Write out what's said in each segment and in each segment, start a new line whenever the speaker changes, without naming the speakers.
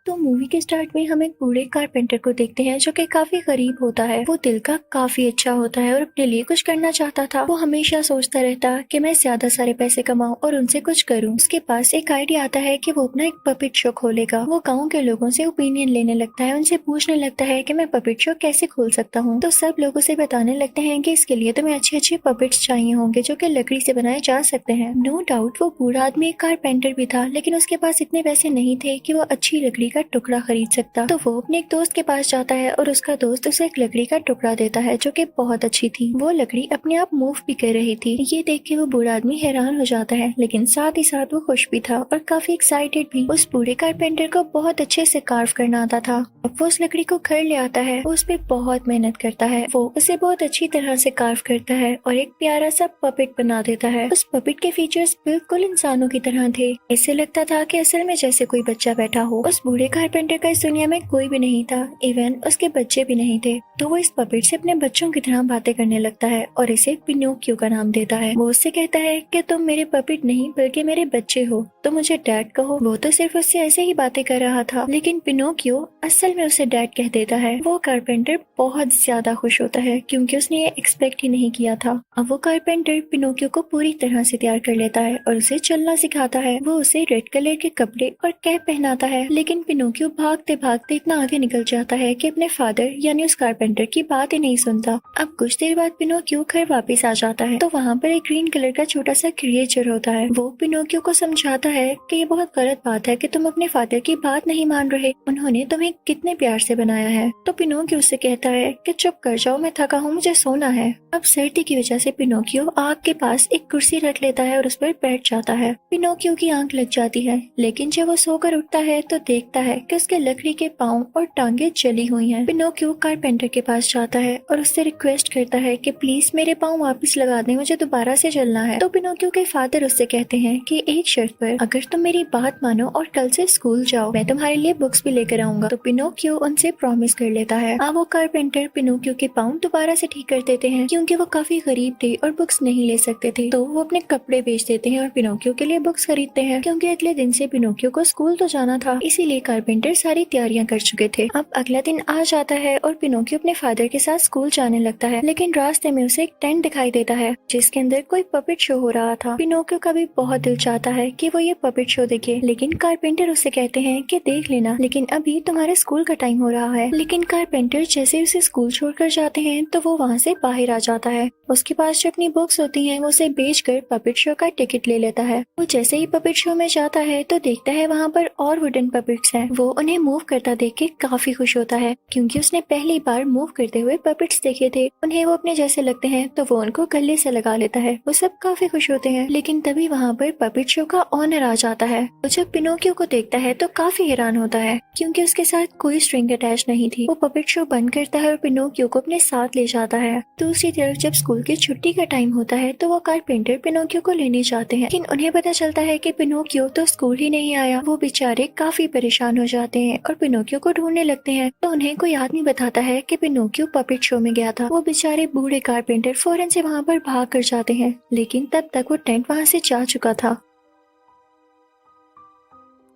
तो मूवी के स्टार्ट में हम एक बूढ़े कारपेंटर को देखते हैं जो कि काफी गरीब होता है। वो दिल का काफी अच्छा होता है और अपने लिए कुछ करना चाहता था। वो हमेशा सोचता रहता कि मैं ज्यादा सारे पैसे कमाऊं और उनसे कुछ करूं। उसके पास एक आइडिया आता है कि वो अपना एक पपेट शो खोलेगा। वो गाँव के लोगों से ओपिनियन लेने लगता है, उनसे पूछने लगता है कि मैं पपेट शो कैसे खोल सकता हूँ। तो सब लोग उसे बताने लगते हैं कि इसके लिए तुम्हें अच्छे अच्छे पपेट्स चाहिए होंगे जो कि लकड़ी से बनाए जा सकते हैं। नो डाउट वो बूढ़ा आदमी एक कारपेंटर भी था, लेकिन उसके पास इतने पैसे नहीं थे कि वो अच्छी लकड़ी का टुकड़ा खरीद सकता। तो वो अपने एक दोस्त के पास जाता है और उसका दोस्त उसे एक लकड़ी का टुकड़ा देता है जो कि बहुत अच्छी थी। वो लकड़ी अपने आप मूव भी कर रही थी। ये देख के वो बूढ़ा आदमी हैरान हो जाता है, लेकिन साथ ही साथ वो खुश भी था और काफी एक्साइटेड भी। उस बूढ़े कारपेंटर को बहुत अच्छे से कार्व करना आता था। अब वो उस लकड़ी को घर ले आता है, वो उस पे बहुत मेहनत करता है। वो उसे बहुत अच्छी तरह से कार्व करता है और एक प्यारा सा पपेट बना देता है। उस पपेट के फीचर्स बिल्कुल इंसानों की तरह थे। ऐसे लगता था कि असल में जैसे कोई बच्चा बैठा हो। उस बूढ़े कारपेंटर का इस दुनिया में कोई भी नहीं था, इवन उसके बच्चे भी नहीं थे। तो वो इस पपेट से अपने बच्चों की तरह बातें करने लगता है और इसे पिनोकियो का नाम देता है। वो उससे कहता है कि तुम मेरे पपेट नहीं बल्कि मेरे बच्चे हो, तो मुझे डैड कहो। वो तो सिर्फ उससे ऐसे ही बातें कर रहा था, लेकिन पिनोकियो असल में उसे डैड कह देता है। वो कारपेंटर बहुत ज्यादा खुश होता है क्योंकि उसने ये एक्सपेक्ट ही नहीं किया था। अब वो कारपेंटर पिनोकियो को पूरी तरह से तैयार कर लेता है और उसे चलना सिखाता है। वो उसे रेड कलर के कपड़े और कैप पहनाता है, लेकिन पिनोकियो भागते भागते इतना आगे निकल जाता है कि अपने फादर यानी उस कारपेंटर की बात ही नहीं सुनता। अब कुछ देर बाद पिनोकियो घर वापस आ जाता है तो वहाँ पर एक ग्रीन कलर का छोटा सा क्रिएचर होता है। वो पिनोकियो को समझाता है कि ये बहुत गलत बात है कि तुम अपने फादर की बात नहीं मान रहे, उन्होंने तुम्हें कितने प्यार से बनाया है। तो पिनोकियो उससे कहता है कि चुप कर जाओ, मैं थका हूँ, मुझे सोना है। अब सर्दी की वजह से पिनोकियो आग के पास एक कुर्सी रख लेता है और उस पर बैठ जाता है। पिनोकियो की आंख लग जाती है, लेकिन जब वो सोकर उठता है तो देखता है कि उसके लकड़ी के पाँव और टांगे जली हुई हैं। पिनोकियो कारपेंटर के पास जाता है और उससे रिक्वेस्ट करता है कि प्लीज मेरे पाँव वापस लगा दें, मुझे दोबारा से चलना है। तो पिनोकियो के फादर उससे कहते हैं कि एक शर्त पर, अगर तुम मेरी बात मानो और कल से स्कूल जाओ, मैं तुम्हारे लिए बुक्स भी लेकर आऊंगा। तो पिनोकियो उनसे प्रॉमिस कर लेता है। अब वो कारपेंटर पिनोकियो के पाँव दोबारा से ठीक कर देते हैं क्योंकि वो काफी गरीब थे और बुक्स नहीं ले सकते थे। तो वो अपने कपड़े बेच देते हैं और पिनोकियो के लिए बुक्स खरीदते हैं क्योंकि अगले दिन से पिनोकियो को स्कूल तो जाना था, इसीलिए कारपेंटर सारी तैयारियां कर चुके थे। अब अगला दिन आ जाता है और पिनोकियो अपने फादर के साथ स्कूल जाने लगता है, लेकिन रास्ते में उसे एक टेंट दिखाई देता है जिसके अंदर कोई पपेट शो हो रहा था। पिनोकियो का भी बहुत दिल चाहता है कि वो ये पपेट शो देखे, लेकिन कारपेंटर उससे कहते हैं कि देख लेना, लेकिन अभी तुम्हारे स्कूल का टाइम हो रहा है। लेकिन कारपेंटर जैसे उसे स्कूल छोड़कर जाते हैं तो वो वहाँ से बाहर आ जाता है। उसके पास जो अपनी बुक्स होती हैं वो उसे बेचकर पपेट शो का टिकट ले लेता है। वो जैसे ही पपेट शो में जाता है तो देखता है वहाँ पर और वुडन पपेट्स हैं। वो उन्हें मूव करता देख के काफी खुश होता है क्योंकि उसने पहली बार मूव करते हुए पपेट्स देखे थे। उन्हें वो अपने जैसे लगते हैं तो वो उनको गले से लगा लेता है। वो सब काफी खुश होते हैं, लेकिन तभी वहाँ पर पपेट शो का ऑनर आ जाता है। वो जब पिनोकियो को देखता है तो काफी हैरान होता है क्योंकि उसके साथ कोई स्ट्रिंग अटैच नहीं थी। वो पपेट शो बंद करता है और पिनोकियो को अपने साथ ले जाता है। दूसरी तरफ जब स्कूल की छुट्टी का टाइम होता है तो वो कारपेंटर पिनोकियो को लेने जाते हैं, लेकिन उन्हें पता चलता है कि पिनोकियो तो स्कूल ही नहीं आया। वो बेचारे काफी परेशान हो जाते हैं और पिनोकियो को ढूंढने लगते हैं। तो उन्हें कोई आदमी बताता है कि पिनोकियो पपेट शो में गया था। वो बेचारे बूढ़े कारपेंटर फौरन से वहाँ पर भाग कर जाते हैं, लेकिन तब तक वो टेंट वहाँ से जा चुका था।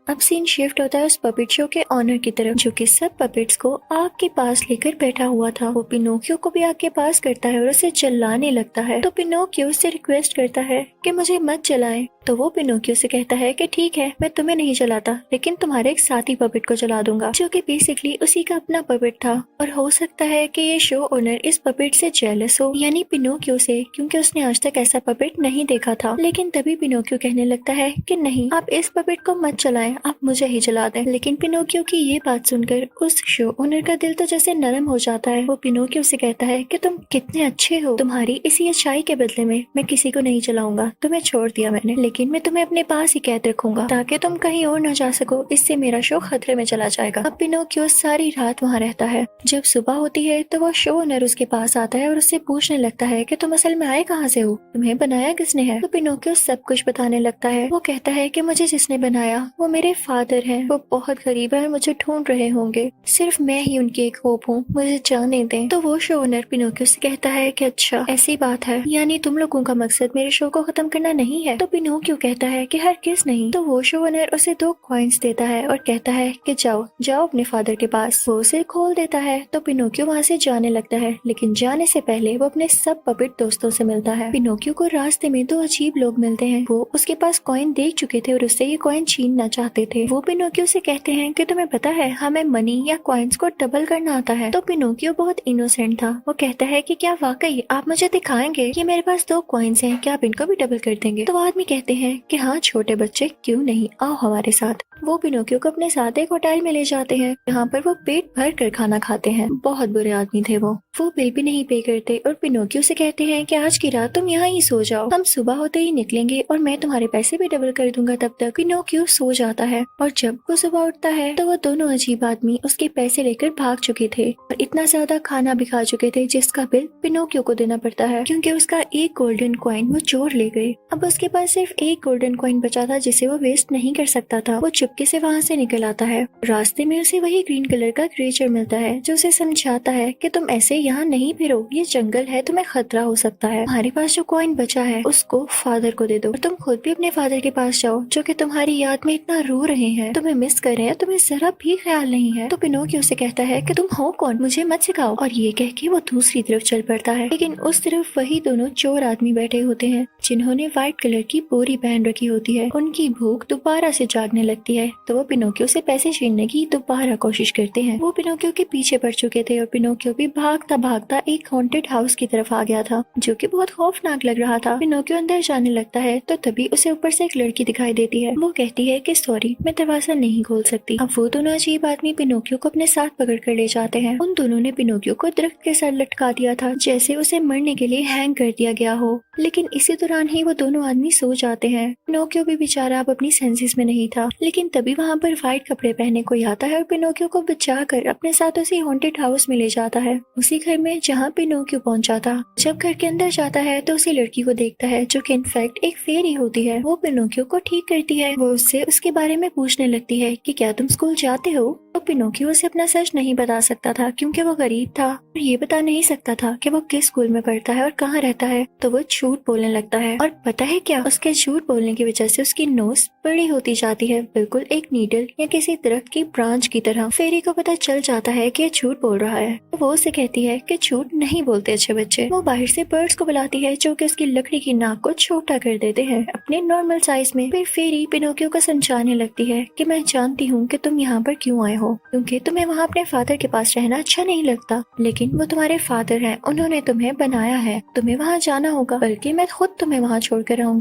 अब सीन शिफ्ट होता है उस पपेट शो के ऑनर की तरफ जो कि सब पपेट्स को आग के पास लेकर बैठा हुआ था। वो पिनोकियो को भी आग के पास करता है और उसे जलाने लगता है। तो पिनोकियो उससे रिक्वेस्ट करता है कि मुझे मत जलाएं। तो वो पिनोकियो से कहता है कि ठीक है, मैं तुम्हें नहीं जलाता, लेकिन तुम्हारे एक साथी पपेट को जला दूंगा, जो कि बेसिकली उसी का अपना पपेट था। और हो सकता है कि ये शो ओनर इस पपेट से जेलस हो, यानी पिनोकियो से, क्योंकि उसने आज तक ऐसा पपेट नहीं देखा था। लेकिन तभी पिनोकियो कहने लगता है कि नहीं, आप इस पपेट को मत जलाएं, आप मुझे ही जला दें। लेकिन पिनोकियो की ये बात सुनकर उस शो ओनर का दिल तो जैसे नरम हो जाता है। वो पिनोकियो से कहता है कि तुम कितने अच्छे हो, तुम्हारी इसी अच्छाई के बदले में मैं किसी को नहीं जलाऊंगा, तुम्हें छोड़ दिया मैंने, लेकिन मैं तुम्हें अपने पास ही कैद रखूंगा ताकि तुम कहीं और न जा सको, इससे मेरा शो खतरे में चला जाएगा। अब पिनोकियो सारी रात वहाँ रहता है। जब सुबह होती है तो वो शो ओनर उसके पास आता है और उससे पूछने लगता है कि तुम असल में आए कहाँ से हो, तुम्हें बनाया किसने है। तो पिनोकियो सब कुछ बताने लगता है। वो कहता है कि मुझे जिसने बनाया वो मेरे फादर हैं, वो बहुत गरीब है और मुझे ढूंढ रहे होंगे, सिर्फ मैं ही उनकी एक होप हूँ, मुझे जाने दें। तो वो शो ओनर पिनोकियो से कहता है कि अच्छा ऐसी बात है, यानी तुम लोगों का मकसद मेरे शो को खत्म करना नहीं है। तो पिनोकियो पिनोकियो कहता है कि हरगिज़ नहीं। तो वो शो ओनर उसे 2 कॉइन्स देता है और कहता है कि जाओ जाओ अपने फादर के पास। वो उसे खोल देता है तो पिनोकियो वहाँ से जाने लगता है, लेकिन जाने से पहले वो अपने सब पपेट दोस्तों से मिलता है। पिनोकियो को रास्ते में 2 अजीब लोग मिलते हैं। वो उसके पास कॉइन देख चुके थे और उससे ये कॉइन छीनना चाहते थे। वो पिनोकियो से कहते हैं कि तुम्हें पता है हमें मनी या कॉइन्स को डबल करना आता है। तो पिनोकियो बहुत इनोसेंट था। वो कहता है कि क्या वाकई आप मुझे दिखाएंगे कि मेरे पास 2 कॉइन्स हैं, क्या आप इनको भी डबल कर देंगे? तो आदमी कहते हैं कि हाँ छोटे बच्चे, क्यों नहीं, आओ हमारे साथ। वो पिनोकियो को अपने साथ एक होटल में ले जाते हैं, जहाँ पर वो पेट भर कर खाना खाते हैं। बहुत बुरे आदमी थे वो बिल भी नहीं पे करते और पिनोकियो से कहते हैं कि आज की रात तुम यहाँ ही सो जाओ, हम सुबह होते ही निकलेंगे और मैं तुम्हारे पैसे भी डबल कर दूंगा तब तक। पिनोकियो सो जाता है और जब वो सुबह उठता है तो वो दोनों अजीब आदमी उसके पैसे लेकर भाग चुके थे और इतना ज्यादा खाना भी खा चुके थे जिसका बिल पिनोकियो को देना पड़ता है, क्योंकि उसका एक गोल्डन कॉइन वो चोर ले गए। अब उसके पास सिर्फ एक गोल्डन कॉइन बचा था जिसे वो वेस्ट नहीं कर सकता था। वो चुपके से वहाँ से निकल आता है। रास्ते में उसे वही ग्रीन कलर का क्रिएचर मिलता है जो उसे समझाता है कि तुम ऐसे यहाँ नहीं फिरो, ये जंगल है, तुम्हें खतरा हो सकता है। हमारे पास जो कॉइन बचा है उसको फादर को दे दो और तुम खुद भी अपने फादर के पास जाओ जो कि तुम्हारी याद में इतना रो रहे हैं, तुम्हें मिस कर रहे हैं, तुम्हें जरा भी ख्याल नहीं है। तो पिनोकियो से कहता है कि तुम हो कौन, मुझे मत सिखाओ। और ये कह के वो दूसरी तरफ चल पड़ता है, लेकिन उस तरफ वही दोनों चोर आदमी बैठे होते हैं जिन्होंने व्हाइट कलर की बोरी पहन रखी होती है। उनकी भूख दोबारा से जागने लगती है तो वो पिनोकियो से पैसे छीनने की दोबारा कोशिश करते हैं। वो पिनोकियो के पीछे पड़ चुके थे और पिनोकियो भी भागता भागता एक हॉन्टेड हाउस की तरफ आ गया था जो कि बहुत खौफनाक लग रहा था। पिनोकियो अंदर जाने लगता है तो तभी उसे ऊपर से एक लड़की दिखाई देती है। वो कहती है कि सॉरी, मैं दरवाजा नहीं खोल सकती। अब वो दोनों अजीब आदमी पिनोकियो को अपने साथ पकड़ कर ले जाते हैं। उन दोनों ने पिनोकियो को दरख्त के साथ लटका दिया था जैसे उसे मरने के लिए हैंग कर दिया गया हो, लेकिन इसी दौरान ही वो दोनों आदमी सो जाते हैं। पिनोकियो भी बेचारा अब अपनी सेंसेस में नहीं था, लेकिन तभी वहाँ पर व्हाइट कपड़े पहने कोई आता है और पिनोकियो को बचा कर अपने साथ उसी हॉन्टेड हाउस में ले जाता है, उसी घर में जहाँ पिनोकियो पहुंचा था। जब घर के अंदर जाता है तो उसी लड़की को देखता है जो कि इनफैक्ट एक फेरी होती है। वो पिनोकियो को ठीक करती है। वो उससे उसके बारे में पूछने लगती है कि क्या तुम स्कूल जाते हो? तो पिनोकियो उसे अपना सच नहीं बता सकता था क्योंकि वो गरीब था और ये बता नहीं सकता था कि वो किस स्कूल में पढ़ता है और कहाँ रहता है। तो वो झूठ बोलने लगता है और पता है क्या, उसके झूठ बोलने की वजह से उसकी नोज बड़ी होती जाती है, बिल्कुल एक नीडल या किसी दरख्त की ब्रांच की तरह। फेरी को पता चल जाता है कि झूठ बोल रहा है तो वो उसे कहती है कि झूठ नहीं बोलते अच्छे बच्चे। वो बाहर से बर्ड्स को बुलाती है जो कि उसकी लकड़ी की नाक को छोटा कर देते हैं अपने नॉर्मल साइज में। फिर फेरी पिनोकियो को समझाने लगती है कि मैं जानती हूँ कि तुम यहाँ पर क्यों आए हो, क्योंकि तुम्हें वहाँ अपने फादर के पास रहना अच्छा नहीं लगता, लेकिन वो तुम्हारे फादर हैं, उन्होंने तुम्हें बनाया है, तुम्हें वहाँ जाना होगा, बल्कि मैं खुद तुम्हें वहाँ छोड़कर आऊंगी।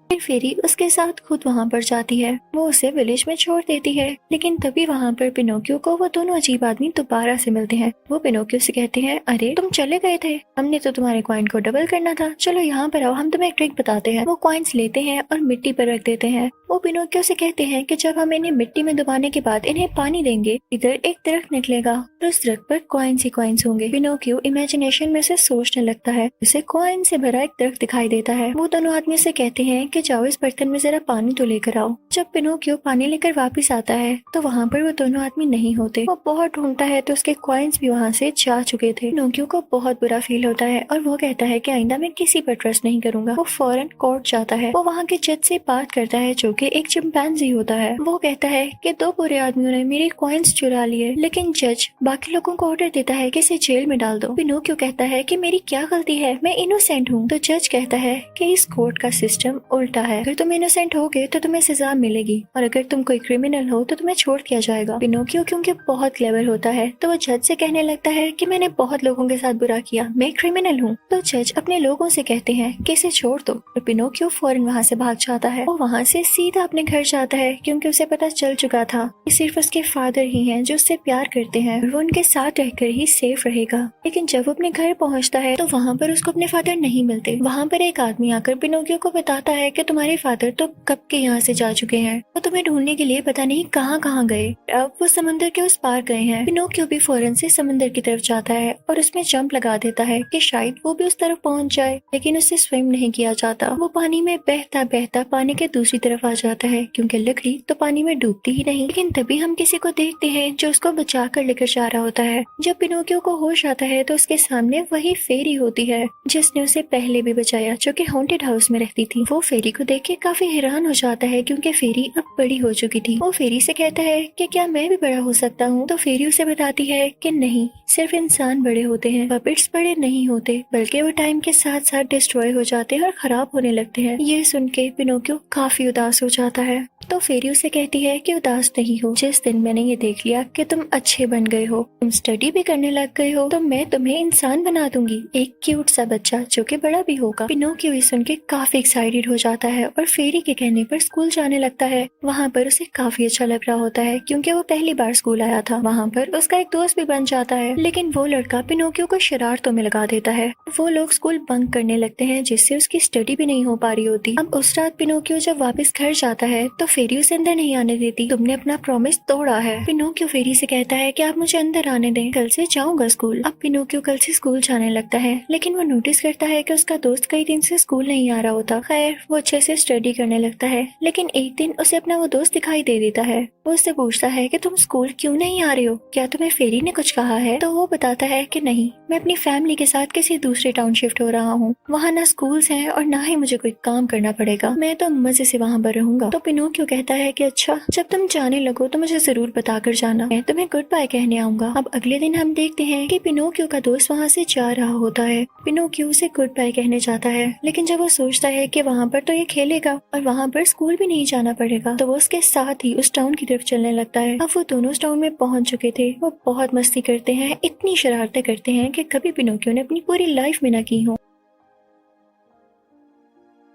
फिर फेरी उसके साथ खुद वहाँ पर जाती है। वो उसे विलेज में छोड़ देती है, लेकिन तभी वहाँ पर पिनोकियो को वो दोनों अजीब आदमी दोबारा से मिलते हैं। वो पिनोकियो से कहते हैं, अरे तुम चले गए थे, हमने तो तुम्हारे कॉइन को डबल करना था, चलो यहाँ पर आओ, हम तुम्हें एक ट्रिक बताते हैं। वो कॉइन्स लेते हैं और मिट्टी पर रख देते हैं। वो पिनोकियो से कहते हैं कि जब हम इन्हें मिट्टी में दबाने के बाद इन्हें पानी देंगे, इधर एक दरख्त निकलेगा और उस दरख्त पर कॉइन्स ही कॉइन्स होंगे। पिनोकियो इमेजिनेशन में से सोचने लगता है, उसे कॉइन से भरा एक दरख्त दिखाई देता है। वो दोनों आदमी से कहते हैं कि जाओ इस बर्तन में जरा पानी तो लेकर आओ। जब पिनोकियो पानी लेकर वापस आता है तो वहाँ पर वो दोनों आदमी नहीं होते। वो बहुत ढूंढता है तो उसके कॉइन्स भी वहाँ से जा चुके थे। पिनोकियो को बहुत बुरा फील होता है और वो कहता है कि आइंदा मैं किसी पर ट्रस्ट नहीं करूंगा। वो फौरन कोर्ट जाता है। वो वहाँ के जज से बात करता है जो कि एक चिंपैंजी होता है। वो कहता है कि 2 बुरे आदमियों ने मेरे कॉइन्स चुरा लिए, लेकिन जज बाकी लोगों को ऑर्डर देता है कि इसे जेल में डाल दो। पिनोकियो कहता है कि मेरी क्या गलती है, मैं इनोसेंट हूँ। तो जज कहता है कि इस कोर्ट का सिस्टम उल्टा है, अगर तुम इनोसेंट होगे तो तुम्हें सजा मिलेगी और अगर तुम कोई क्रिमिनल हो तो तुम्हें छोड़ दिया जाएगा। पिनोकियो क्योंकि बहुत क्लेवर होता है तो वो जज से कहने लगता है कि मैंने बहुत लोगों के साथ बुरा किया, मैं क्रिमिनल हूँ। तो जज अपने लोगों से कहते हैं कि इसे छोड़ दो और पिनोकियो फौरन वहाँ से भाग जाता है। वो वहाँ से सीधा अपने घर जाता है क्योंकि उसे पता चल चुका था कि सिर्फ उसके फादर ही हैं जो उससे प्यार करते हैं और वो उनके साथ रहकर ही सेफ रहेगा। लेकिन जब वो अपने घर पहुँचता है तो वहाँ पर उसको अपने फादर नहीं मिलते। वहाँ पर एक आदमी आकर पिनोकियो को बताता है कि तुम्हारे फादर तो कब के यहाँ से जा चुके हैं, वो तुम्हें ढूंढने के लिए पता नहीं कहाँ कहाँ गए, अब वो समंदर के उस पार गए हैं। पिनोकियो भी फौरन से समंदर की तरफ जाता है और उसमें जंप लगा देता है कि शायद वो भी उस तरफ पहुंच जाए, लेकिन उससे स्विम नहीं किया जाता। वो पानी में बहता बहता पानी के दूसरी तरफ आ जाता है, क्योंकि लकड़ी तो पानी में डूबती ही नहीं। लेकिन तभी हम किसी को देखते हैं जो उसको बचा कर लेकर जा रहा होता है। जब पिनोकियो को होश आता है तो उसके सामने वही फेरी होती है जिसने उसे पहले भी बचाया, जो कि हॉन्टेड हाउस में रहती थी। वो फेरी को देख के काफी हैरान हो जाता है, क्योंकि फेरी अब बड़ी हो चुकी थी। वो फेरी से कहता है कि क्या मैं भी बड़ा हो सकता हूँ? तो फेरी उसे बताती है कि नहीं, सिर्फ इंसान बड़े होते हैं, पपेट्स बड़े नहीं होते, बल्कि वो टाइम के साथ साथ डिस्ट्रॉय हो जाते हैं और खराब होने लगते हैं। ये सुन के पिनोकियो काफी उदास हो जाता है। तो फेरी उसे कहती है कि उदास नहीं हो, जिस दिन मैंने ये देख लिया कि तुम अच्छे बन गए हो, तुम स्टडी भी करने लग गए हो, तो मैं तुम्हें इंसान बना दूंगी, एक क्यूट सा बच्चा जो कि बड़ा भी होगा। पिनोकियो ये सुन के काफी एक्साइटेड हो जाता है और फेरी के कहने पर स्कूल जाने लगता है। वहाँ पर उसे काफी अच्छा लग रहा होता है, क्योंकि वो पहली बार स्कूल आया था। वहाँ पर उसका एक दोस्त भी बन जाता है, लेकिन वो लड़का पिनोकियो को शरारतों में लगा देता है। वो लोग स्कूल बंक करने लगते हैं, जिससे उसकी स्टडी भी नहीं हो पा रही होती। अब उस रात पिनोकियो जब वापस घर जाता है तो फेरी उसे अंदर नहीं आने देती। तुमने अपना प्रॉमिस तोड़ा है। पिनोकियो फेरी से कहता है कि आप मुझे अंदर आने दें, कल से जाऊंगा स्कूल। अब पिनोकियो कल से स्कूल जाने लगता है, लेकिन वो नोटिस करता है कि उसका दोस्त कई दिन से स्कूल नहीं आ रहा होता। खैर, वो अच्छे से स्टडी करने लगता है, लेकिन एक दिन उसे अपना वो दोस्त दिखाई दे देता है। वो उससे पूछता है कि तुम स्कूल क्यों नहीं आ रहे हो, क्या तुम्हें फेरी ने कुछ कहा है? तो वो बताता है कि नहीं, मैं अपनी फैमिली के साथ किसी दूसरे टाउन शिफ्ट हो रहा हूँ, वहाँ ना स्कूल्स हैं और ना ही मुझे कोई काम करना पड़ेगा, मैं तो मजे से वहाँ पर रहूंगा। तो पिनोकियो कहता है कि अच्छा, जब तुम जाने लगो तो मुझे जरूर बताकर जाना, मैं तुम्हें गुड बाय कहने आऊंगा। अब अगले दिन हम देखते हैं कि पिनोकियो का दोस्त वहाँ से जा रहा होता है। पिनोकियो उसे गुड बाय कहने जाता है, लेकिन जब वो सोचता है कि वहाँ पर तो ये खेलेगा और वहाँ पर स्कूल भी नहीं जाना पड़ेगा, तो वो उसके साथ ही उस टाउन की तरफ चलने लगता है। अब वो दोनों उस टाउन में पहुंच चुके थे। वो बहुत मस्ती करते हैं, इतनी शरारतें करते हैं कि कभी पिनोकियो ने अपनी पूरी लाइफ में न की हो।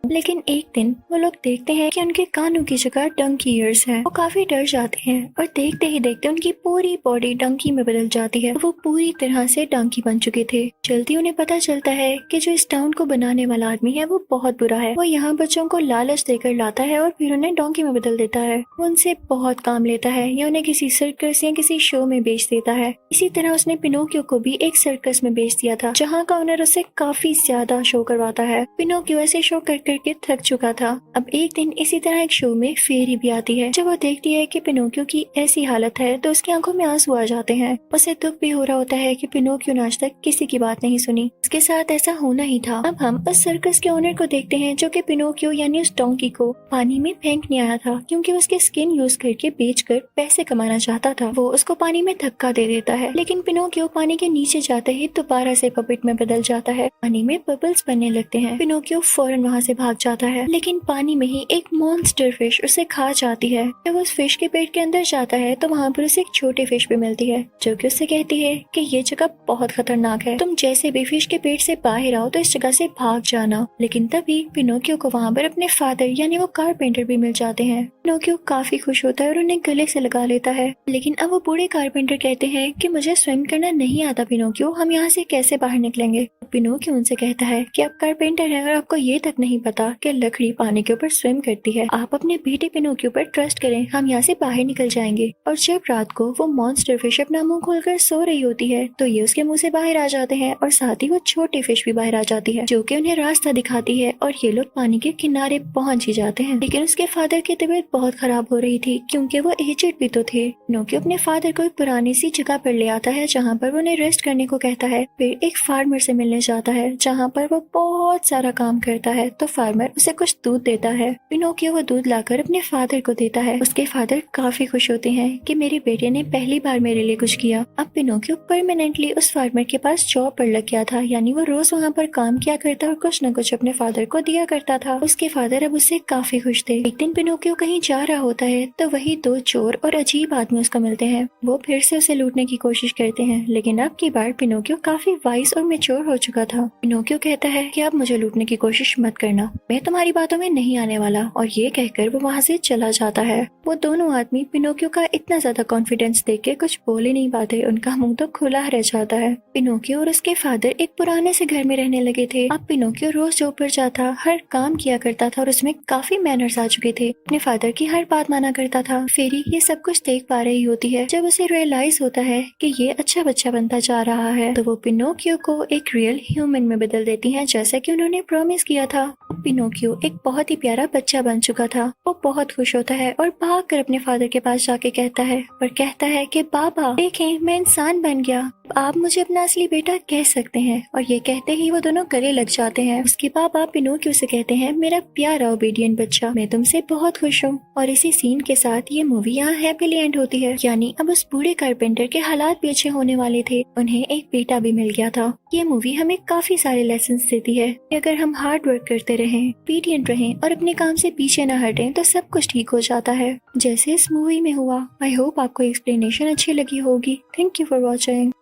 लेकिन एक दिन वो लोग देखते हैं कि उनके कानों की जगह डंकी ईयर्स हैं। वो काफी डर जाते हैं और देखते ही देखते उनकी पूरी बॉडी डंकी में बदल जाती है। वो पूरी तरह से डंकी बन चुके थे। जल्दी उन्हें पता चलता है कि जो इस टाउन को बनाने वाला आदमी है वो बहुत बुरा है। वो यहाँ बच्चों को लालच देकर लाता है और फिर उन्हें डंकी में बदल देता है। वो उनसे बहुत काम लेता है या उन्हें किसी सर्कस या किसी शो में बेच देता है। इसी तरह उसने पिनोकियो को भी एक सर्कस में बेच दिया था, जहाँ का ओनर उसे काफी ज्यादा शो करवाता है। पिनोकियो ऐसे शो करके थक चुका था। अब एक दिन इसी तरह एक शो में फेरी भी आती है। जब वो देखती है कि पिनोकियो की ऐसी हालत है तो उसकी आंखों में आंसू आ जाते हैं। उसे दुख भी हो रहा होता है कि पिनोकियो ने आज तक किसी की बात नहीं सुनी। उसके साथ ऐसा होना ही था। अब हम उस सर्कस के ओनर को देखते हैं, जो कि पिनोकियो यानी उस डोंकी को पानी में फेंकने आया था, क्योंकि उसके स्किन यूज करके बेचकर पैसे कमाना चाहता था। वो उसको पानी में धक्का दे देता है, लेकिन पिनोकियो पानी के नीचे जाते ही दोबारा से पपेट में बदल जाता है। पानी में बबल्स बनने लगते हैं। पिनोकियो फौरन वहाँ से भाग जाता है, लेकिन पानी में ही एक मॉन्स्टर फिश उसे खा जाती है। जब उस फिश के पेट के अंदर जाता है तो वहाँ पर उसे एक छोटी फिश भी मिलती है, जो कि उससे कहती है कि ये जगह बहुत खतरनाक है, तुम जैसे भी फिश के पेट से बाहर आओ तो इस जगह से भाग जाना। लेकिन तभी पिनोकियो को वहाँ पर अपने फादर यानी वो कारपेंटर भी मिल जाते हैं। पिनोकियो काफी खुश होता है और उन्हें गले से लगा लेता है। लेकिन अब वो बूढ़े कारपेंटर कहते हैं कि मुझे स्विम करना नहीं आता पिनोकियो, हम यहाँ से कैसे बाहर निकलेंगे? पिनोकियो उनसे कहता है कि आप कारपेंटर हैं और आपको ये तक नहीं पता कि लकड़ी पानी के ऊपर स्विम करती है। आप अपने बेटे पिनोकियो पर ट्रस्ट करें, हम यहाँ से बाहर निकल जाएंगे। और जब रात को वो मॉन्स्टर फिश अपना मुंह खोलकर सो रही होती है तो ये उसके मुंह से बाहर आ जाते हैं और साथ ही वो छोटी फिश भी बाहर आ जाती है, जो कि उन्हें रास्ता दिखाती है और ये लोग पानी के किनारे पहुंच ही जाते हैं। लेकिन उसके फादर की तबीयत बहुत खराब हो रही थी, क्योंकि वो एजेड भी तो थे। पिनोकियो अपने फादर को एक पुरानी सी जगह पर ले आता है, जहाँ पर वो उन्हें रेस्ट करने को कहता है। फिर एक फार्मर से मिलने जाता है, जहाँ पर वो बहुत सारा काम करता है। तो फार्मर उसे कुछ दूध देता है। पिनोकियो वो दूध लाकर अपने फादर को देता है। उसके फादर काफी खुश होते हैं कि मेरे बेटे ने पहली बार मेरे लिए कुछ किया। अब पिनोकियो परमानेंटली उस फार्मर के पास जॉब पर लग गया था, यानी वो रोज वहाँ पर काम किया करता और कुछ न कुछ अपने फादर को दिया करता था। उसके फादर अब उससे काफी खुश थे। एक दिन पिनोकियो कहीं जा रहा होता है तो वही दो चोर और अजीब आदमी उसको मिलते हैं। वो फिर से उसे लूटने की कोशिश करते हैं, लेकिन अब की बार पिनोकियो काफी वाइज और मेच्योर हो चुका था। पिनोकियो कहता है कि अब मुझे लूटने की कोशिश मत करना, वाला, मैं तुम्हारी बातों में नहीं आने वाला। और ये कहकर वो वहाँ से चला जाता है। वो दोनों आदमी पिनोकियो का इतना ज्यादा कॉन्फिडेंस देख के कुछ बोल ही नहीं पाते, उनका मुंह तो खुला रह जाता है। पिनोकियो और उसके फादर एक पुराने से घर में रहने लगे थे। अब पिनोकियो रोज जॉब पर जाता, हर काम किया करता था और उसमें काफी मैनर्स आ चुके थे, अपने फादर की हर बात माना करता था। फेरी ये सब कुछ देख पा रही होती है। जब उसे रियलाइज होता है कि ये अच्छा बच्चा बनता जा रहा है, तो वो पिनोकियो को एक रियल ह्यूमन में बदल देती है, जैसा कि उन्होंने प्रॉमिस किया था। पिनोकियो एक बहुत ही प्यारा बच्चा बन चुका था। वो बहुत खुश होता है और भागकर अपने फादर के पास जाके कहता है और कहता है कि पापा देखें, मैं इंसान बन गया, आप मुझे अपना असली बेटा कह सकते हैं। और ये कहते ही वो दोनों गले लग जाते हैं। उसके पापा पिनोकियो से कहते हैं, मेरा प्यारा ओबीडियंट बच्चा, मैं तुमसे बहुत खुश हूँ। और इसी सीन के साथ ये मूवी यहाँ हैप्पीली एंड होती है। यानी अब उस बूढ़े कारपेंटर के हालात भी अच्छे होने वाले थे, उन्हें एक बेटा भी मिल गया था। ये मूवी हमें काफी सारे लेसन देती है कि अगर हम हार्ड वर्क करते रहें, ओबीडियंट रहें और अपने काम से पीछे न हटें तो सब कुछ ठीक हो जाता है, जैसे इस मूवी में हुआ। आई होप आपको एक्सप्लेनेशन अच्छी लगी होगी। Thank you for watching.